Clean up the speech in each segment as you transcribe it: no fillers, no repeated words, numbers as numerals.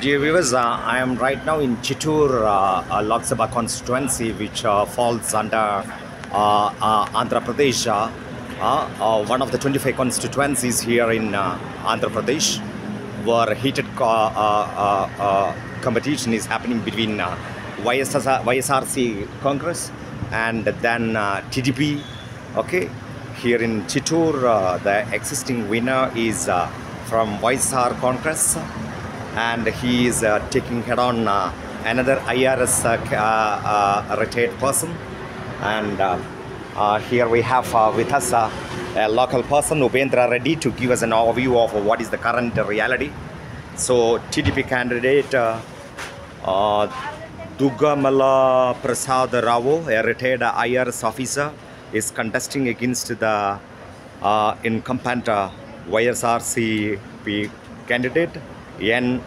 Dear viewers, I am right now in Chittoor, Lok Sabha constituency, which falls under Andhra Pradesh, one of the 25 constituencies here in Andhra Pradesh, where heated competition is happening between YSRC Congress and then TDP. Okay, here in Chittoor, the existing winner is from YSR Congress, and he is taking head on another IRS retired person. And here we have with us a local person, Ubendra Reddy, to give us an overview of what is the current reality. So TDP candidate Dugamala Prasad Rao, a retired IRS officer, is contesting against the incumbent YSRCP candidate N.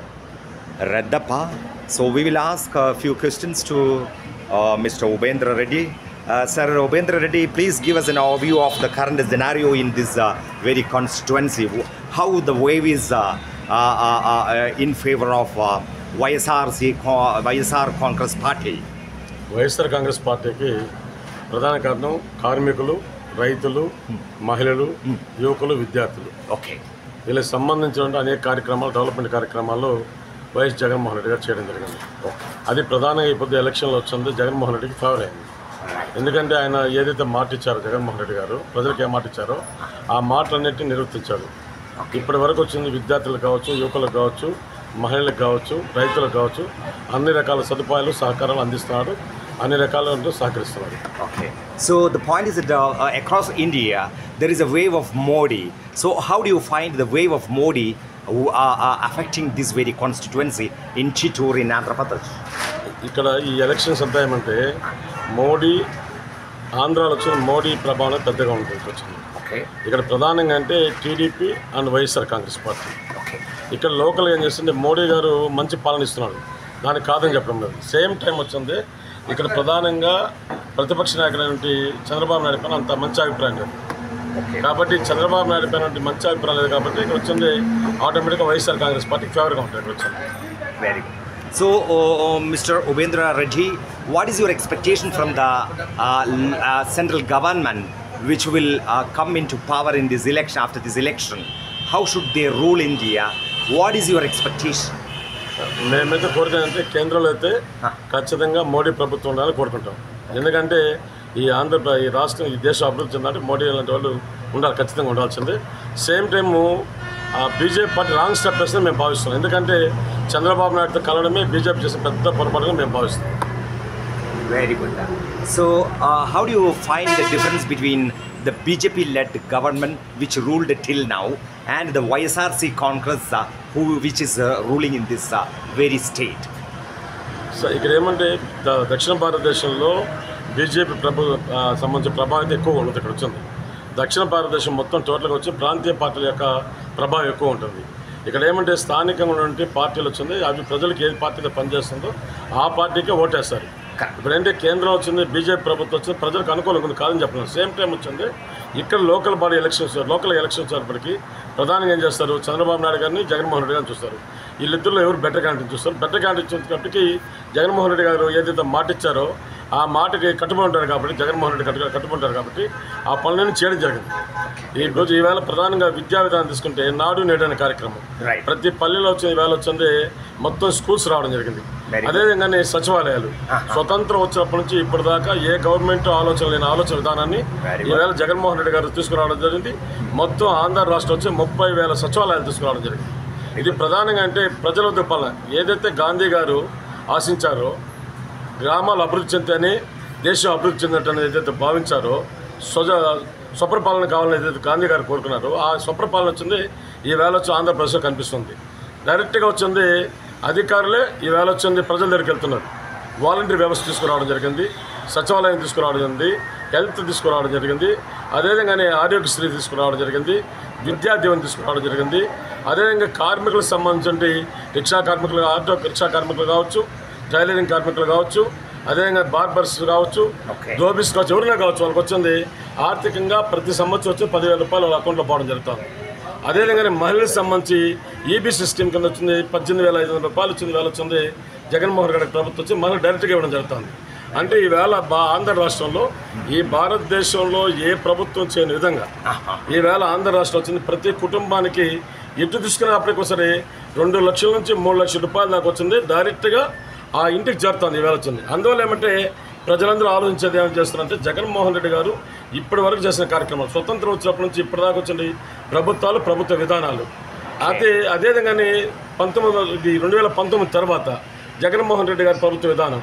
Reddappa. So we will ask a few questions to Mr. Ubendra Reddy. Sir Ubendra Reddy, please give us an overview of the current scenario in this very constituency. How the wave is in favor of YSR Congress Party. YSR Congress పార్టీకి ప్రధాన కారణం కార్మికులు, రైతులు, మహిళలు, యువకులు, విద్యార్థులు. Okay, వీళ్ళకి సంబంధించిన అనేక కార్యక్రమాలు, డెవలప్మెంట్ కార్యక్రమాలు వైఎస్ జగన్మోహన్ రెడ్డి గారు చేయడం జరిగింది. అది ప్రధానంగా ఇప్పుడు ఎలక్షన్లో వచ్చింది జగన్మోహన్ రెడ్డికి ఫేవర్ అయింది. ఎందుకంటే ఆయన ఏదైతే మాట ఇచ్చారో జగన్మోహన్ రెడ్డి గారు, ప్రజలకు ఏ మాట ఇచ్చారో ఆ మాటలన్నింటినీ నిర్వర్తించారు. ఇప్పటి వరకు వచ్చింది విద్యార్థులకు కావచ్చు, యువకులకు కావచ్చు, మహిళలకు కావచ్చు, రైతులకు కావచ్చు, అన్ని రకాల సదుపాయాలు, సహకారాలు అందిస్తున్నాడు, అన్ని రకాల సహకరిస్తున్నారు. Okay, so the point is that across India there is a wave of Modi. So how do you find the wave of Modi who are affecting this very constituency in Chittoor in Andhra Pradesh? ఇక్కడ ఈ elections అంతా ఏమంటే మోడీ, ఆంధ్రాలో వచ్చిన మోడీ ప్రభావం పెద్దగా ఉంటుంది వచ్చింది. ఇక్కడ ప్రధానంగా అంటే TDP and YSR Congress party. ఇక్కడ లోకల్ ఏం చేస్తుంటే మోడీ గారు మంచి పాలన ఇస్తున్నాడు, దానికి కాదని చెప్పడం లేదు. సేమ్ టైం వచ్చింది ఇక్కడ ప్రధానంగా ప్రతిపక్ష నాయకుడు చంద్రబాబు నాయుడు పైన అంత మంచి అభిప్రాయం లేదు. కాబట్టి చంద్రబాబు నాయుడు పైన మంచి అభిప్రాయం లేదు కాబట్టి ఇక్కడ వచ్చింది ఆటోమేటిక్గా వైఎస్ఆర్ కాంగ్రెస్ పార్టీకి ఫేవర్గా ఉంటుంది ఇక్కడ వచ్చింది. Very good. So, Mr. Ubendra Reddy, what is your expectation from the central government which will come into power in this election, after this election? How should they rule India? What is your expectation? మేమైతే కోరుకునేదంటే కేంద్రంలో అయితే ఖచ్చితంగా మోడీ ప్రభుత్వం ఉండాలని కోరుకుంటాం. ఎందుకంటే ఈ ఈ రాష్ట్రం, ఈ దేశం అభివృద్ధి చెందాలంటే మోడీ లాంటి వాళ్ళు ఉండాలి, ఖచ్చితంగా ఉండాల్సిందే. Same time BJP party wrong step వేస్తుందని మేము భావిస్తున్నాం. ఎందుకంటే చంద్రబాబు నాయుడుతో కలవడమే బీజేపీ చేసిన పెద్ద పొరపాటుగా మేము భావిస్తున్నాం. Very good. So, how do you find the difference between the BJP-led government which ruled till now and the YSRC Congress which is ruling in this very state? So ఇక్కడ ఏమంటే దక్షిణ భారతదేశంలో బీజేపీ సంబంధించిన ప్రభావం ఎక్కువ ఉంటుంది. ఇక్కడ వచ్చింది దక్షిణ భారతదేశం మొత్తం టోటల్గా వచ్చి ప్రాంతీయ పార్టీల యొక్క ప్రభావం ఎక్కువ ఉంటుంది. ఇక్కడ ఏమంటే స్థానికంగా ఉన్నటువంటి పార్టీలు వచ్చింది, అవి ప్రజలకు ఏది పార్టీలో పనిచేస్తుందో ఆ పార్టీకే ఓటేస్తారు. ఇప్పుడు ఏంటంటే కేంద్రం వచ్చింది, బీజేపీ ప్రభుత్వం వచ్చింది, ప్రజలకు అనుకూలంగా ఉంది కాదని చెప్పలేదు. సేమ్ టైం వచ్చింది ఇక్కడ local body elections, local elections వచ్చేప్పటికీ ప్రధానంగా ఏం చేస్తారు, చంద్రబాబు నాయుడు గారిని, జగన్మోహన్ రెడ్డి గారిని చూస్తారు. వీళ్ళిద్దరిలో ఎవరు బెటర్ క్యాండిడేట్ చూస్తారు. బెటర్ క్యాండిడేట్ చూసినప్పటికీ జగన్మోహన్ రెడ్డి గారు ఏదైతే మాట ఇచ్చారో ఆ మాటకి కట్టుబడి ఉంటారు కాబట్టి, జగన్మోహన్ రెడ్డి కట్టుబడి ఉంటారు కాబట్టి ఆ పనులను చేయడం జరిగింది. ఈరోజు ఈవేళ ప్రధానంగా విద్యా విధానం తీసుకుంటే నాడు నేడు అనే కార్యక్రమం ప్రతి పల్లెలో వచ్చింది. ఈవేళ వచ్చింది మొత్తం స్కూల్స్ రావడం జరిగింది. అదేవిధంగానే సచివాలయాలు స్వతంత్రం వచ్చినప్పటి నుంచి ఇప్పటిదాకా ఏ గవర్నమెంట్ ఆలోచన లేని ఆలోచన విధానాన్ని ఈవేళ జగన్మోహన్ రెడ్డి గారు తీసుకురావడం జరిగింది. మొత్తం ఆంధ్ర రాష్ట్రం వచ్చి 30,000 సచివాలయాలు తీసుకురావడం జరిగింది. ఇది ప్రధానంగా అంటే ప్రజల వద్ద పాలన ఏదైతే గాంధీ గారు ఆశించారో, గ్రామాలు అభివృద్ధి చెందితేనే దేశం అభివృద్ధి చెందినట్టు ఏదైతే భావించారో, స్వప్రపాలన కావాలని ఏదైతే గాంధీ గారు కోరుకున్నారో ఆ స్వప్రపాలన వచ్చింది ఈవేళ వచ్చి ఆంధ్రప్రదేశ్లో కనిపిస్తుంది. డైరెక్ట్గా వచ్చింది అధికారులే ఈవేళ వచ్చింది ప్రజల దగ్గరికి వెళ్తున్నారు. వాలంటీర్ వ్యవస్థ తీసుకురావడం జరిగింది, సచివాలయం తీసుకురావడం జరిగింది, హెల్త్ తీసుకురావడం జరిగింది, అదేవిధంగానే ఆరోగ్యశ్రీ తీసుకురావడం జరిగింది, విద్యా దీవెన తీసుకురావడం జరిగింది. అదేవిధంగా కార్మికులకు సంబంధించి రిక్షా కార్మికులు, ఆటో రిక్షా కార్మికులు కావచ్చు, టైలరింగ్ కార్మికులు కావచ్చు, అదేవిధంగా బార్బర్స్ కావచ్చు, దోబీస్ కావచ్చు, ఎవరైనా కావచ్చు, వాళ్ళకి వచ్చింది ఆర్థికంగా ప్రతి సంవత్సరం వచ్చి 10,000 రూపాయలు వాళ్ళ అకౌంట్లో పోవడం జరుగుతుంది. అదేవిధంగా మహిళలకు సంబంధించి ఈబీసీ స్కీమ్ కింద వచ్చింది 18,500 రూపాయలు వచ్చింది, వేళ వచ్చింది. జగన్మోహన్ రెడ్డి ప్రభుత్వం వచ్చి మహిళలు డైరెక్ట్గా ఇవ్వడం జరుగుతుంది. అంటే ఈవేళ ఆంధ్ర రాష్ట్రంలో ఈ భారతదేశంలో ఏ ప్రభుత్వం చేయని విధంగా ఈవేళ ఆంధ్ర రాష్ట్రం వచ్చింది. ప్రతి కుటుంబానికి ఎటు తీసుకునే అప్పటికోసరి 2 లక్షల నుంచి 3 లక్షల రూపాయలు దాకా వచ్చింది. డైరెక్ట్గా ఆ ఇంటికి చేరుతుంది ఈవేళ వచ్చింది. అందువల్ల ఏమంటే ప్రజలందరూ ఆలోచించేది ఏమని చేస్తున్నారంటే జగన్మోహన్ రెడ్డి గారు ఇప్పటి వరకు చేసిన కార్యక్రమాలు, స్వతంత్రం వచ్చినప్పటి నుంచి ఇప్పటిదాకా వచ్చింది ప్రభుత్వాలు, ప్రభుత్వ విధానాలు. అదేవిధంగానే 2019 తర్వాత జగన్మోహన్ రెడ్డి గారి ప్రభుత్వ విధానం,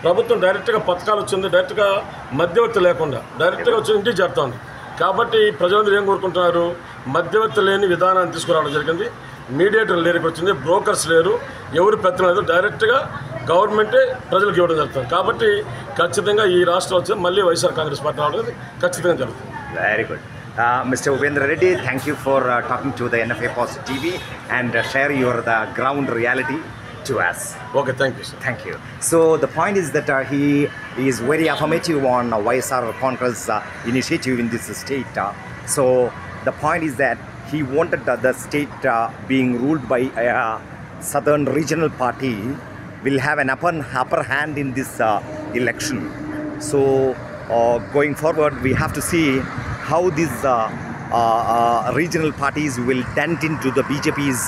ప్రభుత్వం డైరెక్ట్గా పథకాలు వచ్చింది, డైరెక్ట్గా మధ్యవర్తి లేకుండా డైరెక్ట్గా వచ్చి ఇంటికి చేరుతోంది. కాబట్టి ప్రజలందరూ ఏం కోరుకుంటున్నారు, మధ్యవర్తి లేని విధానాన్ని తీసుకురావడం జరిగింది. మీడియేటర్ లేరికి వచ్చింది, బ్రోకర్స్ లేరు, ఎవరు పెత్తనం లేదు, డైరెక్ట్గా గవర్నమెంటే ప్రజలకు ఇవ్వడం జరుగుతుంది. కాబట్టి ఖచ్చితంగా ఈ రాష్ట్రం వచ్చి మళ్ళీ వైఎస్ఆర్ కాంగ్రెస్ పార్టీ రావడం ఖచ్చితంగా జరుగుతుంది. Very good. Mr. Upendra Reddy, thank you for talking to the NFA Post TV and share the ground reality to us. Okay, thank you, sir. Thank you. So the point is that he is very affirmative on YSR Congress initiative in this state. So the point is that he wanted the state being ruled by a southern regional party will have an upper hand in this election. So going forward, we have to see how these regional parties will dent into the BJP's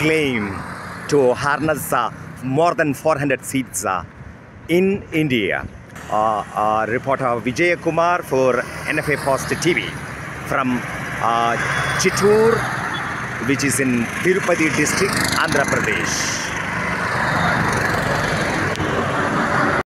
claim to harness more than 400 seats in India. Reporter Vijay Kumar for NFA Post TV from Chittoor, which is in Tirupati district, Andhra Pradesh.